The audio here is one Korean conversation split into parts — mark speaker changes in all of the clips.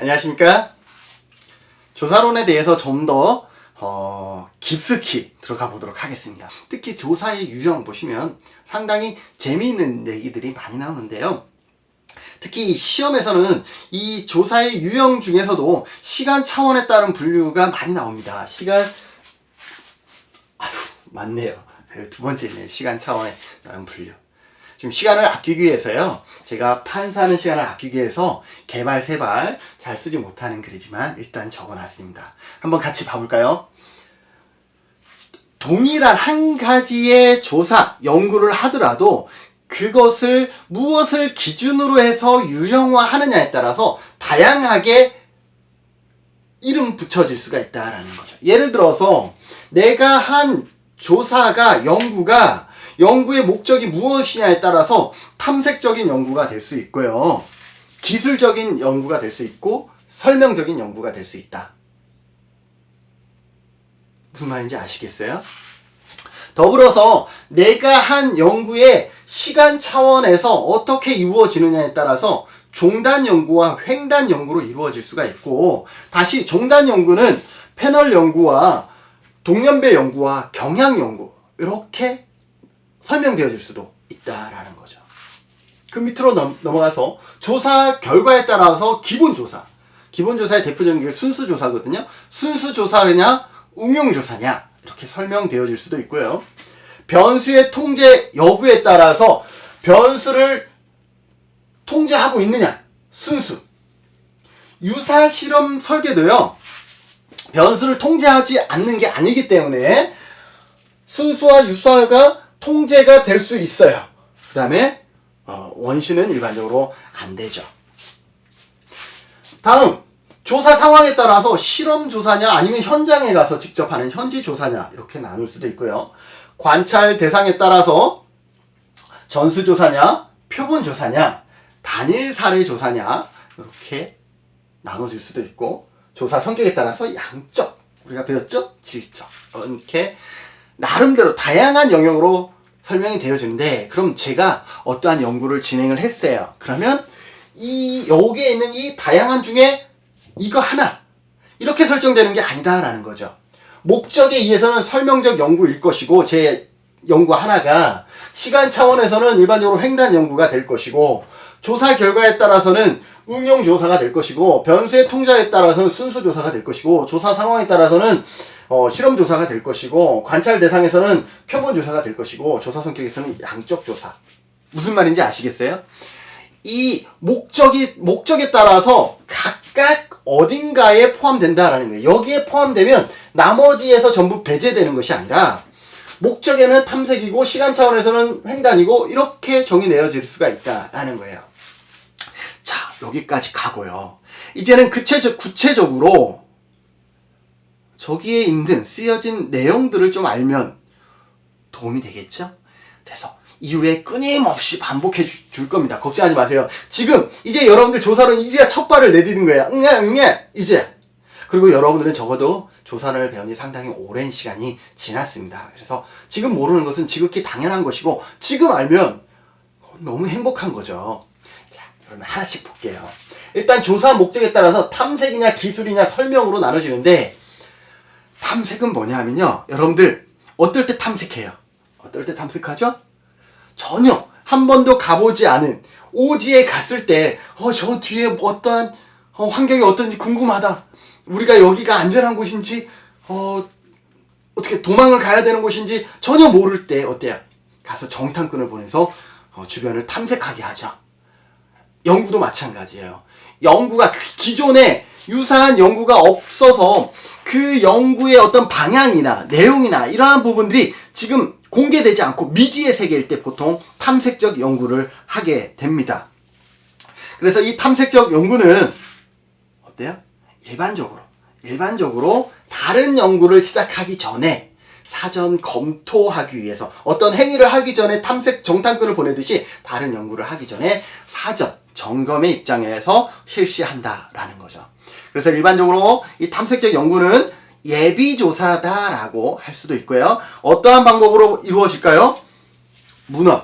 Speaker 1: 안녕하십니까? 조사론에 대해서 좀 더 깊숙이 들어가 보도록 하겠습니다. 특히 조사의 유형 보시면 상당히 재미있는 얘기들이 많이 나오는데요. 특히 시험에서는 이 조사의 유형 중에서도 시간 차원에 따른 분류가 많이 나옵니다. 맞네요. 두 번째네. 시간 차원에 따른 분류. 지금 시간을 아끼기 위해서요. 제가 판사하는 시간을 아끼기 위해서 개발, 세발 잘 쓰지 못하는 글이지만 일단 적어놨습니다. 한번 같이 봐볼까요? 동일한 한 가지의 조사, 연구를 하더라도 그것을 무엇을 기준으로 해서 유형화하느냐에 따라서 다양하게 이름 붙여질 수가 있다라는 거죠. 예를 들어서 내가 한 조사가 연구의 목적이 무엇이냐에 따라서 탐색적인 연구가 될 수 있고요. 기술적인 연구가 될 수 있고 설명적인 연구가 될 수 있다. 무슨 말인지 아시겠어요? 더불어서 내가 한 연구의 시간 차원에서 어떻게 이루어지느냐에 따라서 종단 연구와 횡단 연구로 이루어질 수가 있고, 다시 종단 연구는 패널 연구와 동년배 연구와 경향 연구, 이렇게 설명되어질 수도 있다라는 거죠. 그 밑으로 넘어가서 조사 결과에 따라서 기본조사의 대표적인 게 순수조사거든요. 순수조사냐 응용조사냐 이렇게 설명되어질 수도 있고요. 변수의 통제 여부에 따라서 변수를 통제하고 있느냐 순수. 유사실험 설계도요, 변수를 통제하지 않는 게 아니기 때문에 순수와 유사가 통제가 될 수 있어요. 그 다음에 원시는 일반적으로 안 되죠. 다음, 조사 상황에 따라서 실험 조사냐 아니면 현장에 가서 직접 하는 현지 조사냐 이렇게 나눌 수도 있고요. 관찰 대상에 따라서 전수 조사냐 표본 조사냐 단일 사례 조사냐 이렇게 나눠질 수도 있고, 조사 성격에 따라서 양적, 우리가 배웠죠? 질적, 이렇게 나름대로 다양한 영역으로 설명이 되어지는데, 그럼 제가 어떠한 연구를 진행을 했어요. 그러면 여기에 있는 이 다양한 중에 이거 하나 이렇게 설정되는 게 아니다라는 거죠. 목적에 의해서는 설명적 연구일 것이고, 제 연구 하나가 시간 차원에서는 일반적으로 횡단 연구가 될 것이고, 조사 결과에 따라서는 응용 조사가 될 것이고, 변수의 통제에 따라서는 순수 조사가 될 것이고, 조사 상황에 따라서는 실험 조사가 될 것이고, 관찰 대상에서는 표본 조사가 될 것이고, 조사 성격에서는 양적 조사. 무슨 말인지 아시겠어요? 이 목적에 따라서 각각 어딘가에 포함된다라는 거예요. 여기에 포함되면 나머지에서 전부 배제되는 것이 아니라, 목적에는 탐색이고 시간 차원에서는 횡단이고 이렇게 정의 내어질 수가 있다라는 거예요. 자, 여기까지 가고요. 이제는 구체적으로 저기에 있는 쓰여진 내용들을 좀 알면 도움이 되겠죠? 그래서 이후에 끊임없이 반복해 줄 겁니다. 걱정하지 마세요. 지금 이제 여러분들 조사론 이제야 첫 발을 내디딘 거예요. 응애 이제. 그리고 여러분들은 적어도 조사를 배운 지 상당히 오랜 시간이 지났습니다. 그래서 지금 모르는 것은 지극히 당연한 것이고, 지금 알면 너무 행복한 거죠. 자, 그러면 하나씩 볼게요. 일단 조사 목적에 따라서 탐색이냐 기술이냐 설명으로 나눠지는데, 탐색은 뭐냐 하면요, 여러분들 어떨 때 탐색해요? 어떨 때 탐색하죠? 전혀 한 번도 가보지 않은 오지에 갔을 때 저 뒤에 어떠한 환경이 어떤지 궁금하다. 우리가 여기가 안전한 곳인지 어떻게 도망을 가야 되는 곳인지 전혀 모를 때 어때요? 가서 정탐꾼을 보내서 주변을 탐색하게 하죠. 연구도 마찬가지예요. 연구가 기존에 유사한 연구가 없어서 그 연구의 어떤 방향이나 내용이나 이러한 부분들이 지금 공개되지 않고 미지의 세계일 때 보통 탐색적 연구를 하게 됩니다. 그래서 이 탐색적 연구는 어때요? 일반적으로 다른 연구를 시작하기 전에 사전 검토하기 위해서, 어떤 행위를 하기 전에 탐색 정탐꾼을 보내듯이 다른 연구를 하기 전에 사전 점검의 입장에서 실시한다라는 거죠. 그래서 일반적으로 이 탐색적 연구는 예비조사다라고 할 수도 있고요. 어떠한 방법으로 이루어질까요? 문헌.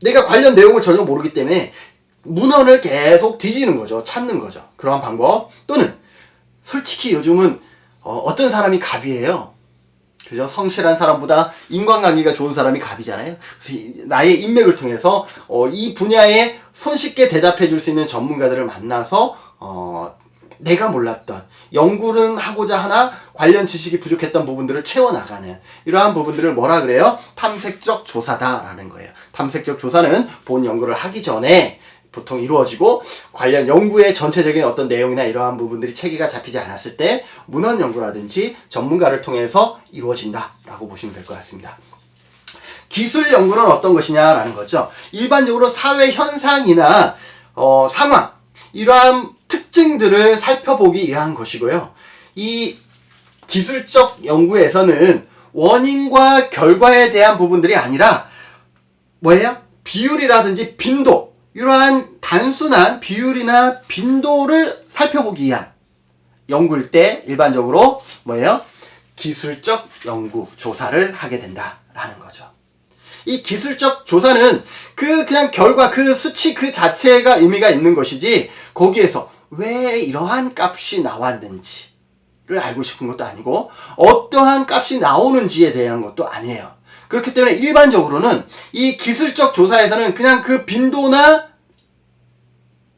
Speaker 1: 내가 관련 내용을 전혀 모르기 때문에 문헌을 계속 뒤지는 거죠. 찾는 거죠. 그러한 방법. 또는 솔직히 요즘은 어떤 사람이 갑이에요. 그죠? 성실한 사람보다 인간관계가 좋은 사람이 갑이잖아요. 그래서 나의 인맥을 통해서 이 분야에 손쉽게 대답해 줄 수 있는 전문가들을 만나서 내가 몰랐던, 연구는 하고자 하나 관련 지식이 부족했던 부분들을 채워나가는 이러한 부분들을 뭐라 그래요? 탐색적 조사다라는 거예요. 탐색적 조사는 본 연구를 하기 전에 보통 이루어지고, 관련 연구의 전체적인 어떤 내용이나 이러한 부분들이 체계가 잡히지 않았을 때 문헌 연구라든지 전문가를 통해서 이루어진다라고 보시면 될 것 같습니다. 기술 연구는 어떤 것이냐라는 거죠. 일반적으로 사회 현상이나 상황, 이러한 특징들을 살펴보기 위한 것이고요. 이 기술적 연구에서는 원인과 결과에 대한 부분들이 아니라 뭐예요? 비율이라든지 빈도, 이러한 단순한 비율이나 빈도를 살펴보기 위한 연구일 때 일반적으로 뭐예요? 기술적 연구, 조사를 하게 된다라는 거죠. 이 기술적 조사는 그냥 결과, 그 수치 그 자체가 의미가 있는 것이지, 거기에서 왜 이러한 값이 나왔는지를 알고 싶은 것도 아니고, 어떠한 값이 나오는지에 대한 것도 아니에요. 그렇기 때문에 일반적으로는 이 기술적 조사에서는 그냥 그 빈도나,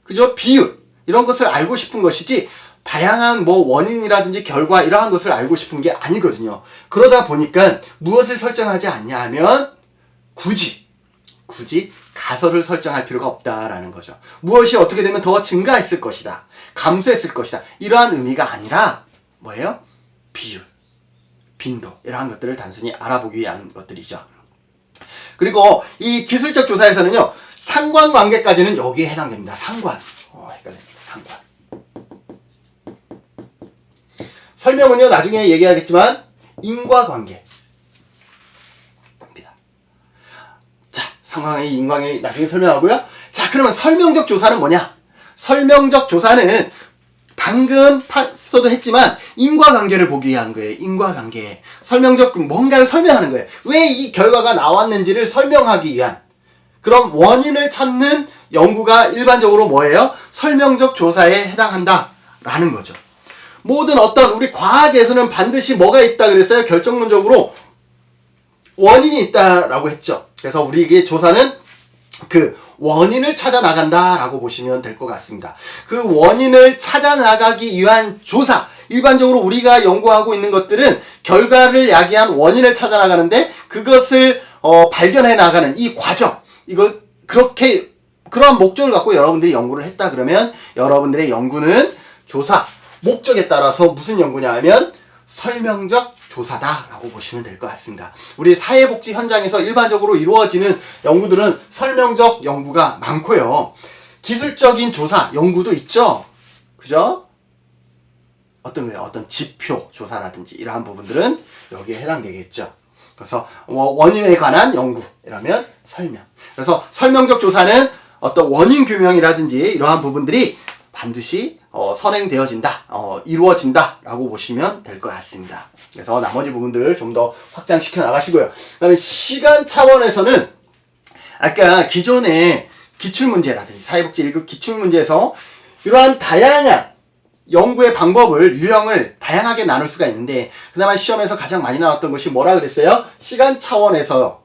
Speaker 1: 그죠? 비율, 이런 것을 알고 싶은 것이지, 다양한 원인이라든지 결과, 이러한 것을 알고 싶은 게 아니거든요. 그러다 보니까 무엇을 설정하지 않냐 하면, 굳이 가설을 설정할 필요가 없다라는 거죠. 무엇이 어떻게 되면 더 증가했을 것이다, 감소했을 것이다, 이러한 의미가 아니라 뭐예요? 비율, 빈도, 이러한 것들을 단순히 알아보기 위한 것들이죠. 그리고 이 기술적 조사에서는요, 상관관계까지는 여기에 해당됩니다. 헷갈립니다. 상관. 설명은요, 나중에 얘기하겠지만 인과관계. 상황의 인과관계 나중에 설명하고요. 자, 그러면 설명적 조사는 뭐냐? 설명적 조사는 방금 써도 했지만 인과관계를 보기 위한 거예요. 인과관계. 설명적, 뭔가를 설명하는 거예요. 왜 이 결과가 나왔는지를 설명하기 위한 그런 원인을 찾는 연구가 일반적으로 뭐예요? 설명적 조사에 해당한다라는 거죠. 모든 우리 과학에서는 반드시 뭐가 있다 그랬어요? 결정론적으로 원인이 있다라고 했죠. 그래서 우리에게 조사는 그 원인을 찾아 나간다라고 보시면 될 것 같습니다. 그 원인을 찾아 나가기 위한 조사, 일반적으로 우리가 연구하고 있는 것들은 결과를 야기한 원인을 찾아 나가는데, 그것을 발견해 나가는 이 과정, 그런 목적을 갖고 여러분들이 연구를 했다 그러면, 여러분들의 연구는 조사 목적에 따라서 무슨 연구냐 하면 설명적 조사다라고 보시면 될 것 같습니다. 우리 사회복지 현장에서 일반적으로 이루어지는 연구들은 설명적 연구가 많고요. 기술적인 조사 연구도 있죠. 그죠? 어떤 지표 조사라든지 이러한 부분들은 여기에 해당되겠죠. 그래서 원인에 관한 연구, 이러면 설명. 그래서 설명적 조사는 어떤 원인 규명이라든지 이러한 부분들이 반드시 선행되어진다, 이루어진다라고 보시면 될 것 같습니다. 그래서 나머지 부분들 좀 더 확장시켜 나가시고요. 그다음에 시간 차원에서는 아까 기존의 기출문제라든지 사회복지 1급 기출문제에서 이러한 다양한 연구의 방법을, 유형을 다양하게 나눌 수가 있는데, 그나마 시험에서 가장 많이 나왔던 것이 뭐라 그랬어요? 시간 차원에서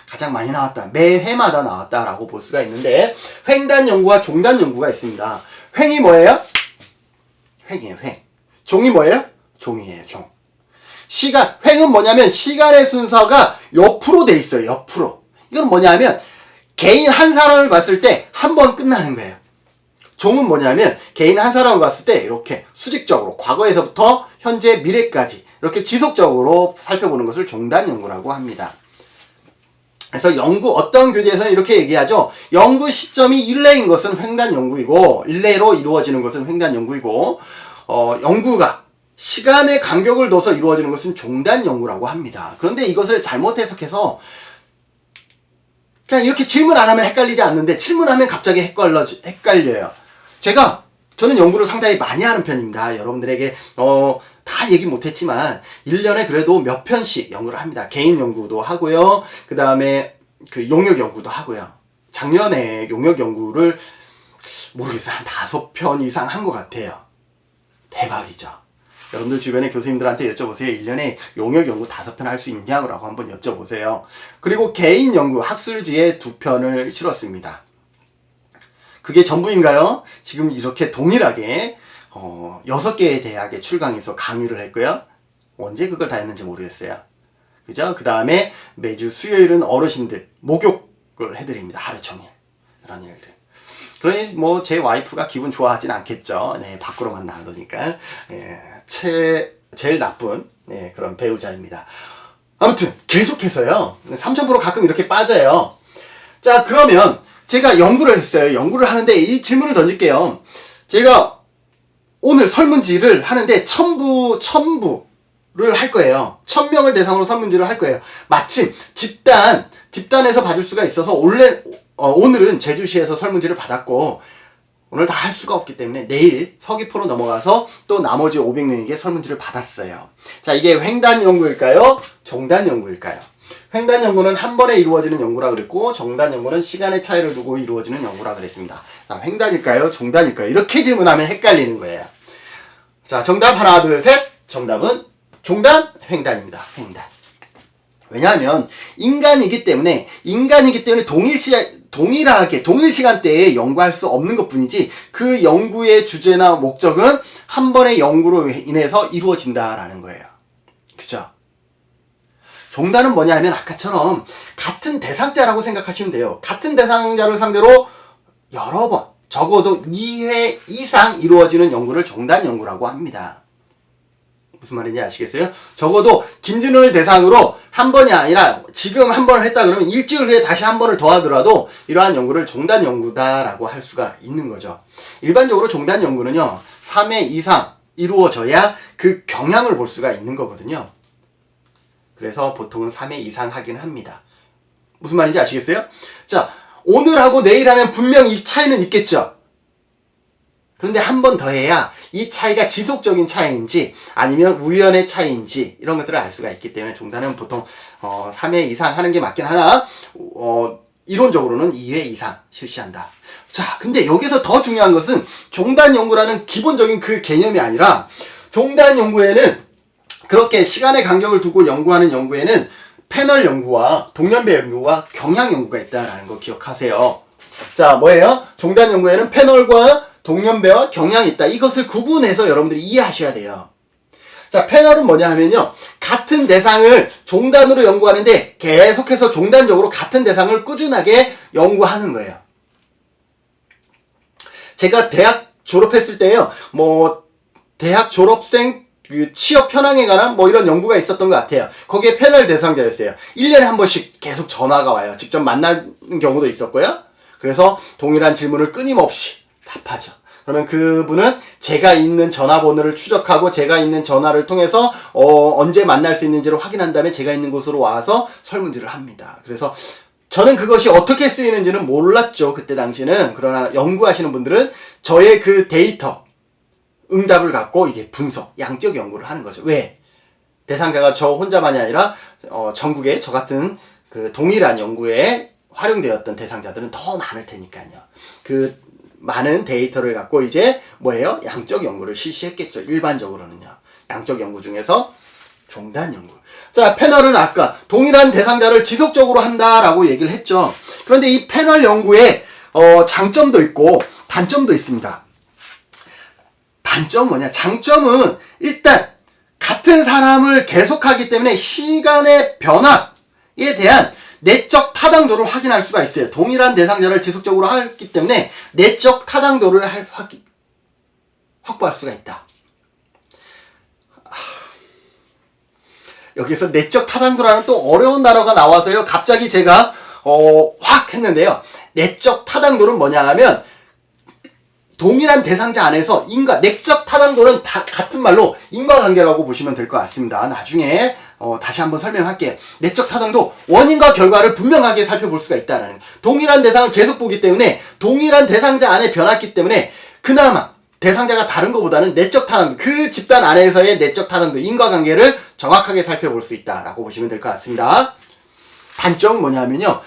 Speaker 1: 가장 많이 나왔다, 매 회마다 나왔다라고 볼 수가 있는데, 횡단 연구와 종단 연구가 있습니다. 횡이 뭐예요? 횡이에요, 횡. 종이 뭐예요? 종이에요, 종. 횡은 뭐냐면 시간의 순서가 옆으로 돼 있어요, 옆으로. 이건 뭐냐면 개인 한 사람을 봤을 때 한 번 끝나는 거예요. 종은 뭐냐면 개인 한 사람을 봤을 때 이렇게 수직적으로 과거에서부터 현재, 미래까지 이렇게 지속적으로 살펴보는 것을 종단 연구라고 합니다. 그래서 어떤 교재에서는 이렇게 얘기하죠. 연구 시점이 일례인 것은 횡단 연구이고, 일례로 이루어지는 것은 횡단 연구이고, 연구가 시간의 간격을 둬서 이루어지는 것은 종단 연구라고 합니다. 그런데 이것을 잘못 해석해서 그냥 이렇게 질문 안 하면 헷갈리지 않는데, 질문하면 갑자기 헷갈려요. 저는 연구를 상당히 많이 하는 편입니다. 여러분들에게 다 얘기 못했지만 1년에 그래도 몇 편씩 연구를 합니다. 개인 연구도 하고요. 그 다음에 그 용역 연구도 하고요. 작년에 용역 연구를 모르겠어요. 한 5편 이상 한 것 같아요. 대박이죠. 여러분들 주변에 교수님들한테 여쭤보세요. 1년에 용역 연구 5편 할 수 있냐고 한번 여쭤보세요. 그리고 개인 연구 학술지에 2편을 실었습니다. 그게 전부인가요? 지금 이렇게 동일하게 6개의 대학에 출강해서 강의를 했고요. 언제 그걸 다 했는지 모르겠어요. 그죠? 그 다음에 매주 수요일은 어르신들 목욕을 해드립니다. 하루 종일. 이런 일들. 그러니 뭐 제 와이프가 기분 좋아하진 않겠죠. 네, 밖으로만 나가니까. 예, 제일 나쁜 그런 배우자입니다. 아무튼 계속해서요. 삼천포로 가끔 이렇게 빠져요. 자, 그러면 제가 연구를 했어요. 연구를 하는데 이 질문을 던질게요. 제가 오늘 설문지를 하는데 첨부를 할 거예요. 1000명을 대상으로 설문지를 할 거예요. 마침 집단에서 받을 수가 있어서 오늘은 제주시에서 설문지를 받았고 오늘 다 할 수가 없기 때문에 내일 서귀포로 넘어가서 또 나머지 500명에게 설문지를 받았어요. 자, 이게 횡단 연구일까요? 종단 연구일까요? 횡단 연구는 한 번에 이루어지는 연구라 그랬고 종단 연구는 시간의 차이를 두고 이루어지는 연구라 그랬습니다. 자, 횡단일까요? 종단일까요? 이렇게 질문하면 헷갈리는 거예요. 자, 정답 하나, 둘, 셋. 정답은 종단, 횡단입니다. 횡단. 왜냐하면 인간이기 때문에 동일하게 동일 시간대에 연구할 수 없는 것뿐이지 그 연구의 주제나 목적은 한 번의 연구로 인해서 이루어진다라는 거예요. 그죠? 종단은 뭐냐 하면 아까처럼 같은 대상자라고 생각하시면 돼요. 같은 대상자를 상대로 여러 번, 적어도 2회 이상 이루어지는 연구를 종단 연구라고 합니다. 무슨 말인지 아시겠어요? 적어도 김진우를 대상으로 한 번이 아니라 지금 한 번을 했다 그러면 일주일 후에 다시 한 번을 더 하더라도 이러한 연구를 종단 연구다라고 할 수가 있는 거죠. 일반적으로 종단 연구는요, 3회 이상 이루어져야 그 경향을 볼 수가 있는 거거든요. 그래서 보통은 3회 이상 하긴 합니다. 무슨 말인지 아시겠어요? 자, 오늘 하고 내일 하면 분명 이 차이는 있겠죠? 그런데 한 번 더 해야 이 차이가 지속적인 차이인지 아니면 우연의 차이인지 이런 것들을 알 수가 있기 때문에 종단은 보통 3회 이상 하는 게 맞긴 하나 이론적으로는 2회 이상 실시한다. 자, 근데 여기서 더 중요한 것은 종단 연구라는 기본적인 그 개념이 아니라 종단 연구에는 그렇게 시간의 간격을 두고 연구하는 연구에는 패널 연구와 동년배 연구와 경향 연구가 있다라는 거 기억하세요. 자, 뭐예요? 종단 연구에는 패널과 동년배와 경향이 있다. 이것을 구분해서 여러분들이 이해하셔야 돼요. 자, 패널은 뭐냐 하면요, 같은 대상을 종단으로 연구하는데 계속해서 종단적으로 같은 대상을 꾸준하게 연구하는 거예요. 제가 대학 졸업했을 때요, 대학 졸업생 취업 현황에 관한 이런 연구가 있었던 것 같아요. 거기에 패널 대상자였어요. 1년에 한 번씩 계속 전화가 와요. 직접 만나는 경우도 있었고요. 그래서 동일한 질문을 끊임없이 답하죠. 그러면 그분은 제가 있는 전화번호를 추적하고 제가 있는 전화를 통해서 언제 만날 수 있는지를 확인한 다음에 제가 있는 곳으로 와서 설문지를 합니다. 그래서 저는 그것이 어떻게 쓰이는지는 몰랐죠. 그때 당시는. 그러나 연구하시는 분들은 저의 그 데이터 응답을 갖고 이게 분석, 양적 연구를 하는 거죠. 왜? 대상자가 저 혼자만이 아니라 전국에 저 같은 그 동일한 연구에 활용되었던 대상자들은 더 많을 테니까요. 그 많은 데이터를 갖고 이제 뭐예요? 양적 연구를 실시했겠죠. 일반적으로는요. 양적 연구 중에서 종단 연구. 자, 패널은 아까 동일한 대상자를 지속적으로 한다라고 얘기를 했죠. 그런데 이 패널 연구에 장점도 있고 단점도 있습니다. 단점 뭐냐? 장점은 일단 같은 사람을 계속하기 때문에 시간의 변화에 대한 내적 타당도를 확인할 수가 있어요. 동일한 대상자를 지속적으로 하기 때문에 내적 타당도를 확보할 수가 있다. 여기서 내적 타당도라는 또 어려운 단어가 나와서요. 갑자기 제가 확 했는데요. 내적 타당도는 뭐냐 하면 동일한 대상자 안에서 내적 타당도는 다 같은 말로 인과관계라고 보시면 될 것 같습니다. 나중에 다시 한번 설명할게요. 내적 타당도 원인과 결과를 분명하게 살펴볼 수가 있다는 동일한 대상을 계속 보기 때문에 동일한 대상자 안에 변했기 때문에 그나마 대상자가 다른 것보다는 내적 타당도, 그 집단 안에서의 내적 타당도, 인과관계를 정확하게 살펴볼 수 있다라고 보시면 될 것 같습니다. 단점은 뭐냐면요.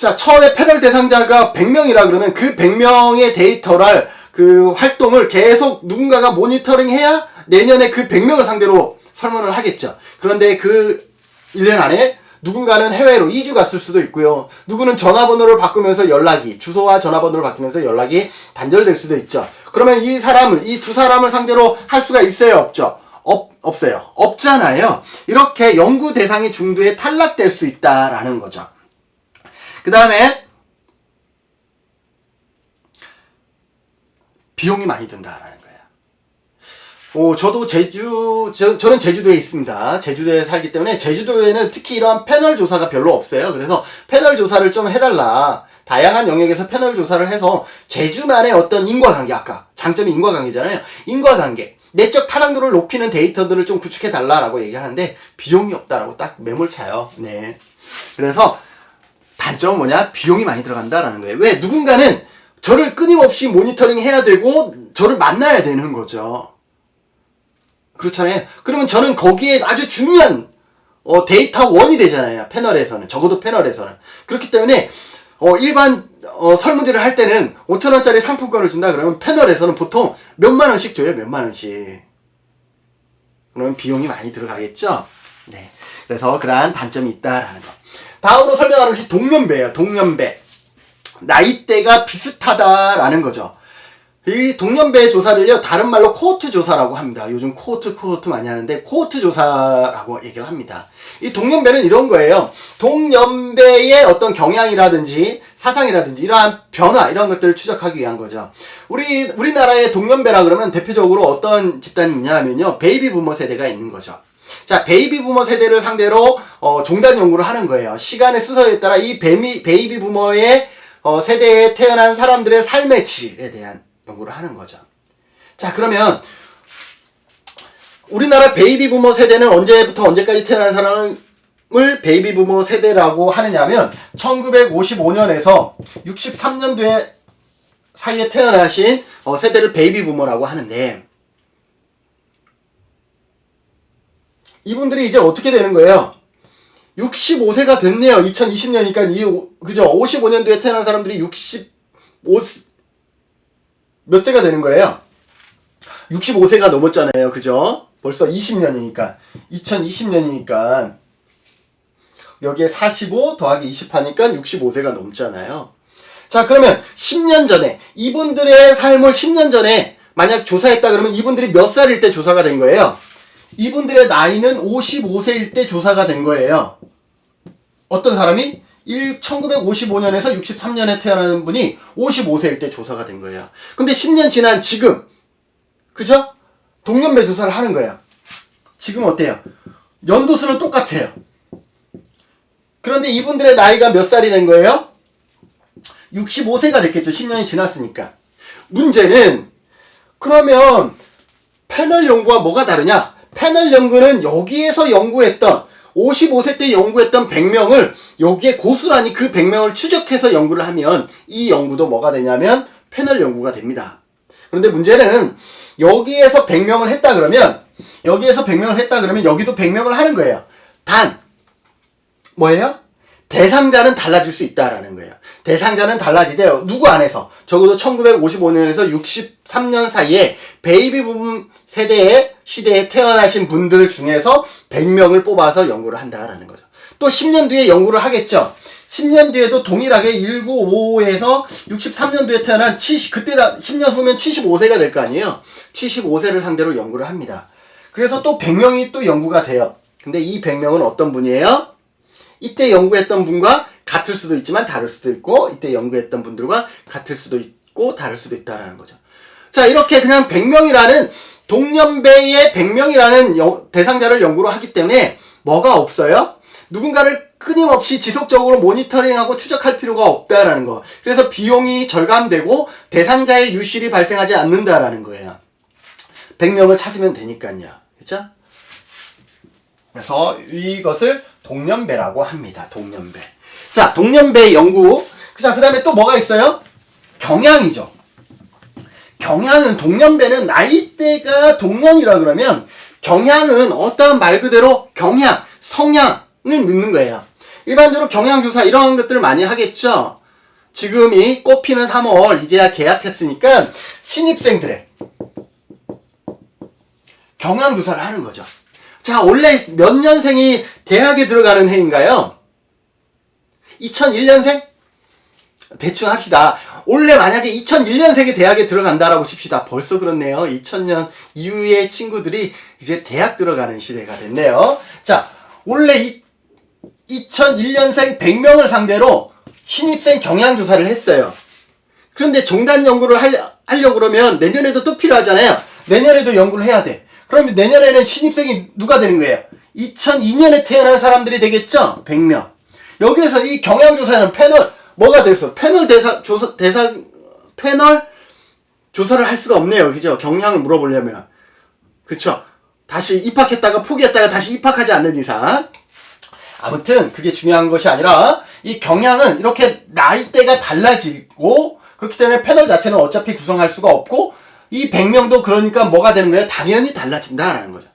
Speaker 1: 자, 처음에 패널 대상자가 100명이라 그러면 그 100명의 데이터를 그 활동을 계속 누군가가 모니터링 해야 내년에 그 100명을 상대로 설문을 하겠죠. 그런데 그 1년 안에 누군가는 해외로 이주 갔을 수도 있고요. 누구는 전화번호를 바꾸면서 주소와 전화번호를 바뀌면서 연락이 단절될 수도 있죠. 그러면 이 두 사람을 상대로 할 수가 있어요? 없죠? 없어요. 없잖아요. 이렇게 연구 대상이 중도에 탈락될 수 있다라는 거죠. 그 다음에 비용이 많이 든다라는 거예요. 저도 저는 제주도에 있습니다. 제주도에 살기 때문에 제주도에는 특히 이러한 패널 조사가 별로 없어요. 그래서 패널 조사를 좀 해달라. 다양한 영역에서 패널 조사를 해서 제주만의 어떤 인과관계, 아까 장점이 인과관계잖아요. 인과관계, 내적 타당도를 높이는 데이터들을 좀 구축해달라라고 얘기하는데 비용이 없다라고 딱 매몰차요. 네. 그래서 단점은 뭐냐? 비용이 많이 들어간다라는 거예요. 왜? 누군가는 저를 끊임없이 모니터링 해야 되고 저를 만나야 되는 거죠. 그렇잖아요. 그러면 저는 거기에 아주 중요한 데이터 원이 되잖아요. 패널에서는. 적어도 패널에서는. 그렇기 때문에 일반 설문지를 할 때는 5,000원짜리 상품권을 준다 그러면 패널에서는 보통 몇만 원씩 줘요. 몇만 원씩. 그러면 비용이 많이 들어가겠죠. 네. 그래서 그러한 단점이 있다라는 거. 다음으로 설명하는 것이 동년배예요. 동년배. 나이대가 비슷하다라는 거죠. 이 동년배 조사를요, 다른 말로 코호트 조사라고 합니다. 요즘 코호트 많이 하는데 코호트 조사라고 얘기를 합니다. 이 동년배는 이런 거예요. 동년배의 어떤 경향이라든지 사상이라든지 이러한 변화, 이런 것들을 추적하기 위한 거죠. 우리나라의 동년배라 그러면 대표적으로 어떤 집단이 있냐 하면요, 베이비 부머 세대가 있는 거죠. 자, 베이비 부머 세대를 상대로 종단 연구를 하는 거예요. 시간의 순서에 따라 이 베이비 부머의 세대에 태어난 사람들의 삶의 질에 대한 연구를 하는 거죠. 자, 그러면 우리나라 베이비 부머 세대는 언제부터 언제까지 태어난 사람을 베이비 부머 세대라고 하느냐면 1955년에서 63년도에 사이에 태어나신 세대를 베이비 부머라고 하는데, 이분들이 이제 어떻게 되는 거예요? 65세가 됐네요. 2020년이니까 그죠? 55년도에 태어난 사람들이 몇 세가 되는 거예요? 65세가 넘었잖아요. 그죠? 벌써 20년이니까 2020년이니까 여기에 45 더하기 20 하니까 65세가 넘잖아요. 자, 그러면 10년 전에 이분들의 삶을 10년 전에 만약 조사했다 그러면 이분들이 몇 살일 때 조사가 된 거예요? 이분들의 나이는 55세일 때 조사가 된 거예요. 어떤 사람이 1955년에서 63년에 태어난 분이 55세일 때 조사가 된 거예요. 근데 10년 지난 지금, 그죠? 동년배 조사를 하는 거예요. 지금 어때요? 연도수는 똑같아요. 그런데 이분들의 나이가 몇 살이 된 거예요? 65세가 됐겠죠. 10년이 지났으니까. 문제는 그러면 패널 연구와 뭐가 다르냐? 패널 연구는 여기에서 연구했던 55세 때 연구했던 100명을 여기에 고스란히 그 100명을 추적해서 연구를 하면 이 연구도 뭐가 되냐면 패널 연구가 됩니다. 그런데 문제는 여기에서 100명을 했다 그러면 여기도 100명을 하는 거예요. 단 뭐예요? 대상자는 달라질 수 있다라는 거예요. 대상자는 달라지대요. 누구 안에서? 적어도 1955년에서 63년 사이에 베이비 붐 시대에 태어나신 분들 중에서 100명을 뽑아서 연구를 한다라는 거죠. 또 10년 뒤에 연구를 하겠죠. 10년 뒤에도 동일하게 1955에서 63년도에 태어난 그때 10년 후면 75세가 될 거 아니에요. 75세를 상대로 연구를 합니다. 그래서 또 100명이 또 연구가 돼요. 근데 이 100명은 어떤 분이에요? 이때 연구했던 분과 같을 수도 있지만 다를 수도 있고, 이때 연구했던 분들과 같을 수도 있고 다를 수도 있다라는 거죠. 자, 이렇게 그냥 100명이라는 동년배의 100명이라는 대상자를 연구로 하기 때문에 뭐가 없어요? 누군가를 끊임없이 지속적으로 모니터링하고 추적할 필요가 없다라는 거. 그래서 비용이 절감되고 대상자의 유실이 발생하지 않는다라는 거예요. 100명을 찾으면 되니까요. 그렇죠? 그래서 이것을 동년배라고 합니다. 동년배. 자, 동년배 연구. 자, 그 다음에 또 뭐가 있어요? 경향이죠. 경향은, 동년배는 나이대가 동년이라 그러면 경향은 어떠한 말 그대로 경향, 성향을 묻는 거예요. 일반적으로 경향조사 이런 것들을 많이 하겠죠. 지금이 꽃피는 3월 이제야 개학했으니까 신입생들의 경향조사를 하는 거죠. 자, 원래 몇 년생이 대학에 들어가는 해인가요? 2001년생? 대충 합시다. 원래 만약에 2001년생이 대학에 들어간다라고 칩시다. 벌써 그렇네요. 2000년 이후의 친구들이 이제 대학 들어가는 시대가 됐네요. 자, 원래 2001년생 100명을 상대로 신입생 경향조사를 했어요. 그런데 종단 연구를 하려고 그러면 내년에도 또 필요하잖아요. 내년에도 연구를 해야 돼. 그러면 내년에는 신입생이 누가 되는 거예요? 2002년에 태어난 사람들이 되겠죠? 100명. 여기에서 이 경향조사는 패널, 뭐가 됐어? 패널 조사를 할 수가 없네요. 그죠? 경향을 물어보려면. 그쵸? 다시 입학했다가 포기했다가 다시 입학하지 않는 이상. 아무튼, 그게 중요한 것이 아니라, 이 경향은 이렇게 나이대가 달라지고, 그렇기 때문에 패널 자체는 어차피 구성할 수가 없고, 이 100명도 그러니까 뭐가 되는 거예요? 당연히 달라진다라는 거죠.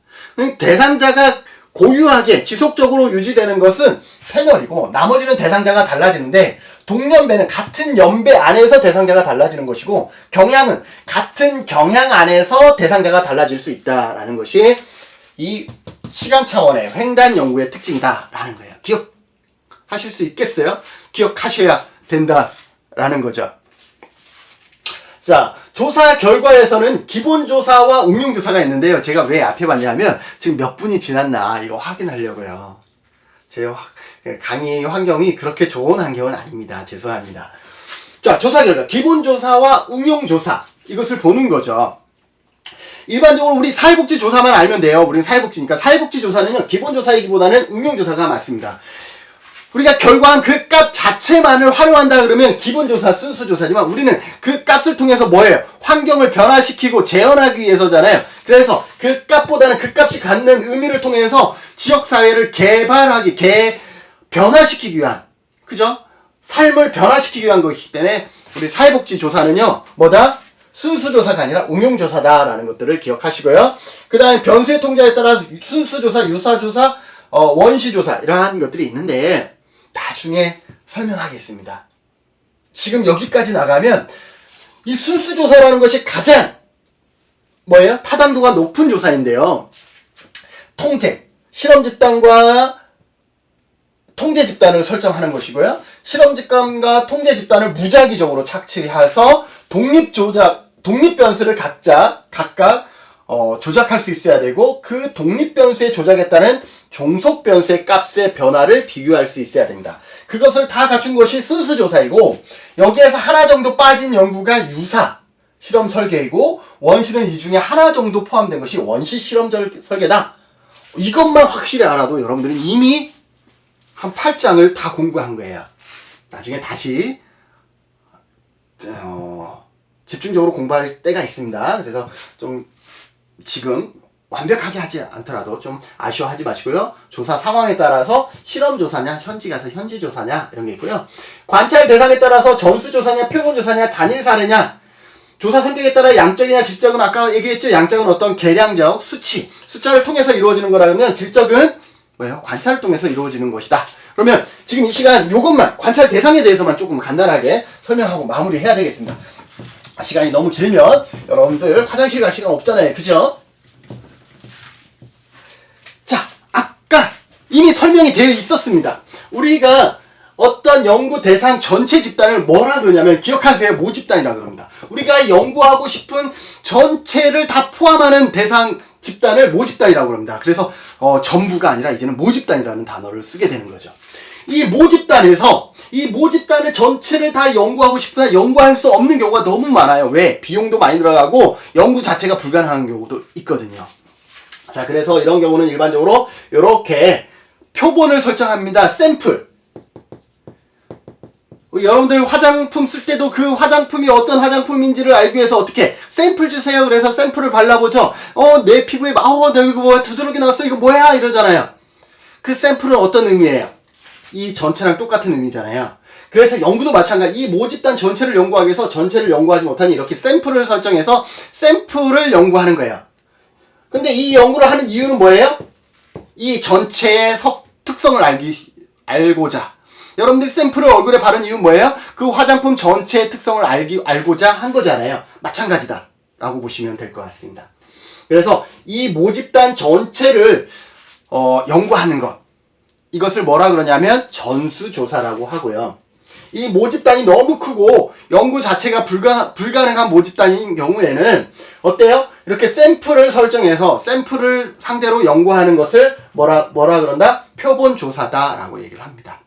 Speaker 1: 대상자가 고유하게 지속적으로 유지되는 것은 패널이고, 나머지는 대상자가 달라지는데, 동년배는 같은 연배 안에서 대상자가 달라지는 것이고, 경향은 같은 경향 안에서 대상자가 달라질 수 있다라는 것이 이 시간 차원의 횡단 연구의 특징이다라는 거예요. 기억하실 수 있겠어요? 기억하셔야 된다라는 거죠. 자, 조사 결과에서는 기본조사와 응용조사가 있는데요. 제가 왜 앞에 봤냐면 지금 몇 분이 지났나 이거 확인하려고요. 제 강의 환경이 그렇게 좋은 환경은 아닙니다. 죄송합니다. 자, 조사 결과 기본조사와 응용조사 이것을 보는 거죠. 일반적으로 우리 사회복지조사만 알면 돼요. 우리는 사회복지니까 사회복지조사는요. 기본조사이기보다는 응용조사가 맞습니다. 우리가 결과한 그 값 자체만을 활용한다 그러면 기본조사, 순수조사지만 우리는 그 값을 통해서 뭐예요? 환경을 변화시키고 재현하기 위해서잖아요. 그래서 그 값보다는 그 값이 갖는 의미를 통해서 지역사회를 변화시키기 위한, 그죠? 삶을 변화시키기 위한 것이기 때문에 우리 사회복지조사는요, 뭐다? 순수조사가 아니라 응용조사다라는 것들을 기억하시고요. 그 다음에 변수의 통자에 따라 순수조사, 유사조사, 원시조사 이러한 것들이 있는데 나중에 설명하겠습니다. 지금 여기까지 나가면 이 순수조사라는 것이 가장 뭐예요? 타당도가 높은 조사인데요. 통제, 실험집단과 통제집단을 설정하는 것이고요. 실험집단과 통제집단을 무작위적으로 착취해서 독립변수를 각각 조작할 수 있어야 되고 그 독립변수의 조작에 따른 종속변수의 값의 변화를 비교할 수 있어야 됩니다. 그것을 다 갖춘 것이 순수조사이고 여기에서 하나 정도 빠진 연구가 유사 실험 설계이고 원시는 이 중에 하나 정도 포함된 것이 원시 실험 설계다. 이것만 확실히 알아도 여러분들은 이미 한 8장을 다 공부한 거예요. 나중에 다시 집중적으로 공부할 때가 있습니다. 그래서 좀 지금 완벽하게 하지 않더라도 좀 아쉬워하지 마시고요. 조사 상황에 따라서 실험조사냐, 현지 가서 현지조사냐 이런 게 있고요. 관찰 대상에 따라서 전수조사냐, 표본조사냐, 단일 사례냐 조사 성격에 따라 양적이냐 질적은 아까 얘기했죠. 양적은 어떤 계량적, 수치, 숫자를 통해서 이루어지는 거라면 질적은 뭐예요? 관찰을 통해서 이루어지는 것이다. 그러면 지금 이 시간 요것만 관찰 대상에 대해서만 조금 간단하게 설명하고 마무리해야 되겠습니다. 시간이 너무 길면 여러분들 화장실 갈 시간 없잖아요. 그죠? 자, 아까 이미 설명이 되어 있었습니다. 우리가 어떤 연구 대상 전체 집단을 뭐라 그러냐면 기억하세요. 모집단이라 그럽니다. 우리가 연구하고 싶은 전체를 다 포함하는 대상 집단을 모집단이라고 그럽니다. 그래서 전부가 아니라 이제는 모집단이라는 단어를 쓰게 되는 거죠. 이 모집단에서 이 모집단을 전체를 다 연구하고 싶으나 연구할 수 없는 경우가 너무 많아요. 왜? 비용도 많이 들어가고 연구 자체가 불가능한 경우도 있거든요. 자, 그래서 이런 경우는 일반적으로 이렇게 표본을 설정합니다. 샘플. 우리 여러분들 화장품 쓸 때도 그 화장품이 어떤 화장품인지를 알기 위해서 어떻게 샘플 주세요. 그래서 샘플을 발라보죠. 내 피부에 나 이거 뭐야 두드러기 나왔어. 이거 뭐야 이러잖아요. 그 샘플은 어떤 의미예요? 이 전체랑 똑같은 의미잖아요. 그래서 연구도 마찬가지. 이 모집단 전체를 연구하기 위해서 전체를 연구하지 못하니 이렇게 샘플을 설정해서 샘플을 연구하는 거예요. 근데 이 연구를 하는 이유는 뭐예요? 이 전체의 특성을 알기 알고자. 여러분들 샘플을 얼굴에 바른 이유는 뭐예요? 그 화장품 전체의 특성을 알고자 한 거잖아요. 마찬가지다 라고 보시면 될 것 같습니다. 그래서 이 모집단 전체를 연구하는 것, 이것을 뭐라 그러냐면 전수조사라고 하고요. 이 모집단이 너무 크고 연구 자체가 불가능한 모집단인 경우에는 어때요? 이렇게 샘플을 설정해서 샘플을 상대로 연구하는 것을 뭐라 그런다? 표본조사다라고 얘기를 합니다.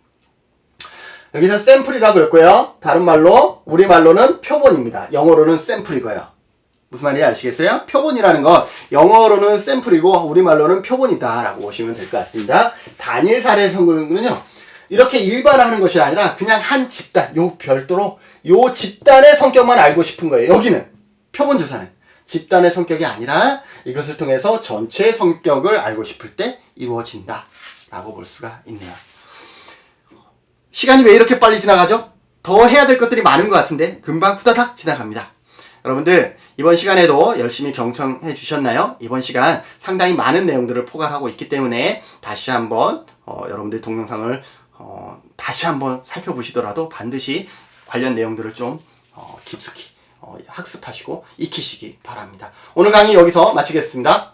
Speaker 1: 여기서 샘플이라고 그랬고요. 다른 말로 우리말로는 표본입니다. 영어로는 샘플이고요. 무슨 말인지 아시겠어요? 표본이라는 건 영어로는 샘플이고 우리말로는 표본이다 라고 보시면 될 것 같습니다. 단일 사례 선거는요, 이렇게 일반화하는 것이 아니라 그냥 한 집단, 요 별도로 요 집단의 성격만 알고 싶은 거예요. 여기는 표본조사는 집단의 성격이 아니라 이것을 통해서 전체의 성격을 알고 싶을 때 이루어진다 라고 볼 수가 있네요. 시간이 왜 이렇게 빨리 지나가죠? 더 해야 될 것들이 많은 것 같은데 금방 후다닥 지나갑니다. 여러분들 이번 시간에도 열심히 경청해 주셨나요? 이번 시간 상당히 많은 내용들을 포괄하고 있기 때문에 다시 한번 여러분들 동영상을 다시 한번 살펴보시더라도 반드시 관련 내용들을 좀 깊숙이 학습하시고 익히시기 바랍니다. 오늘 강의 여기서 마치겠습니다.